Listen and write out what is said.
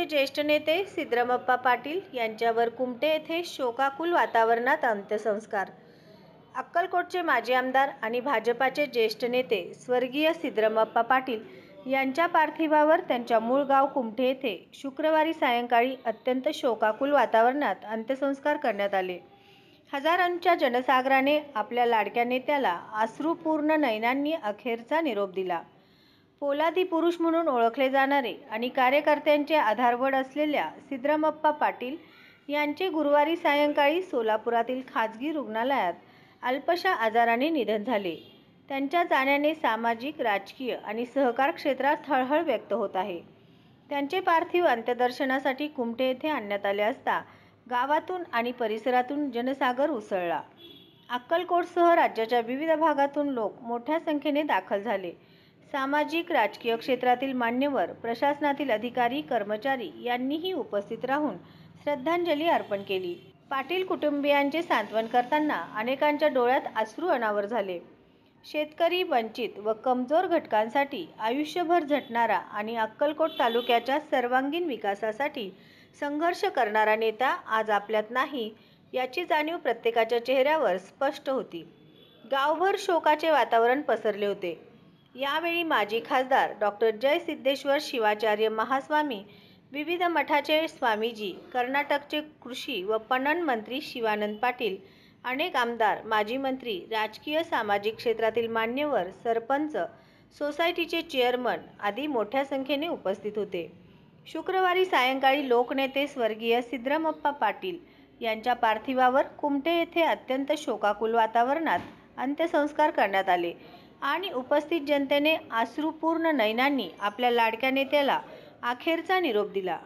अक्कलकोटचे ज्येष्ठ नेते सिद्धरामप्पा पाटील यांच्यावर कुमटे येथे शोकाकुल वातावरणात अंत्यसंस्कार. अक्कलकोटचे माजी आमदार आणि भाजपाचे ज्येष्ठ नेते स्वर्गीय सिद्धरामप्पा पाटील यांच्या पार्थिवावर त्यांच्या मूळ गाव कुमटे येथे शुक्रवारी सायंकाळी अत्यंत शोकाकुल वातावरणात अंत्यसंस्कार करण्यात आले. हजारोंच्या जनसागराने आपल्या लाडक्या नेत्याला अश्रुपूर्ण नयनांनी अखेरचा निरोप दिला. पोलादी पुरुष म्हणून ओळखले जाणारे आणि कार्यकर्त्यांचे आधारवड असलेल्या सिद्धरामप्पा पाटील यांचे गुरुवारी सायंकाळी सोलापुरातील खाजगी रुग्णालयात अल्पशा आजाराने निधन झाले. त्यांच्या जाण्याने सामाजिक, राजकीय आणि सहकार क्षेत्रात हळहळ व्यक्त होत आहे. त्यांचे पार्थिव अंत्यदर्शनासाठी कुमटे येथे आणण्यात आले असता गावातून आणि परिसरातून जनसागर उसळला. अक्कलकोटसह राज्याच्या विविध भागातून लोक मोठ्या संख्येने दाखल झाले. सामाजिक, राजकीय क्षेत्रातील मान्यवर, प्रशासनातील अधिकारी, कर्मचारी यांनीही उपस्थित राहून श्रद्धांजली अर्पण केली. पाटील कुटुंबियांचे सांत्वन करताना अनेकांच्या डोळ्यात अश्रू अनावर झाले. शेतकरी, वंचित व कमजोर घटकांसाठी आयुष्यभर झटणारा आणि अक्कलकोट तालुक्याच्या सर्वांगीण विकासासाठी संघर्ष करणारा नेता आज आपल्यात नाही याची जाणीव प्रत्येकाच्या चेहऱ्यावर स्पष्ट होती. गावभर शोकाचे वातावरण पसरले होते. यावेळी माजी खासदार डॉ. जयसिद्धेश्वर शिवाचार्य महास्वामी, विविध मठाचे स्वामीजी, कर्नाटकचे कृषी व पणन मंत्री शिवानंद पाटील, अनेक आमदार, माजी मंत्री, राजकीय सामाजिक क्षेत्रातील मान्यवर, सरपंच, सोसायटीचे चेअरमन आदी मोठ्या संख्येने उपस्थित होते. शुक्रवारी सायंकाळी लोकनेते स्वर्गीय सिद्धरामप्पा पाटील यांच्या पार्थिवावर कुमटे येथे अत्यंत शोकाकुल वातावरणात अंत्यसंस्कार करण्यात आले आणि उपस्थित जनतेने अश्रुपूर्ण नयनांनी आपल्या लाडक्या नेत्याला अखेरचा निरोप दिला.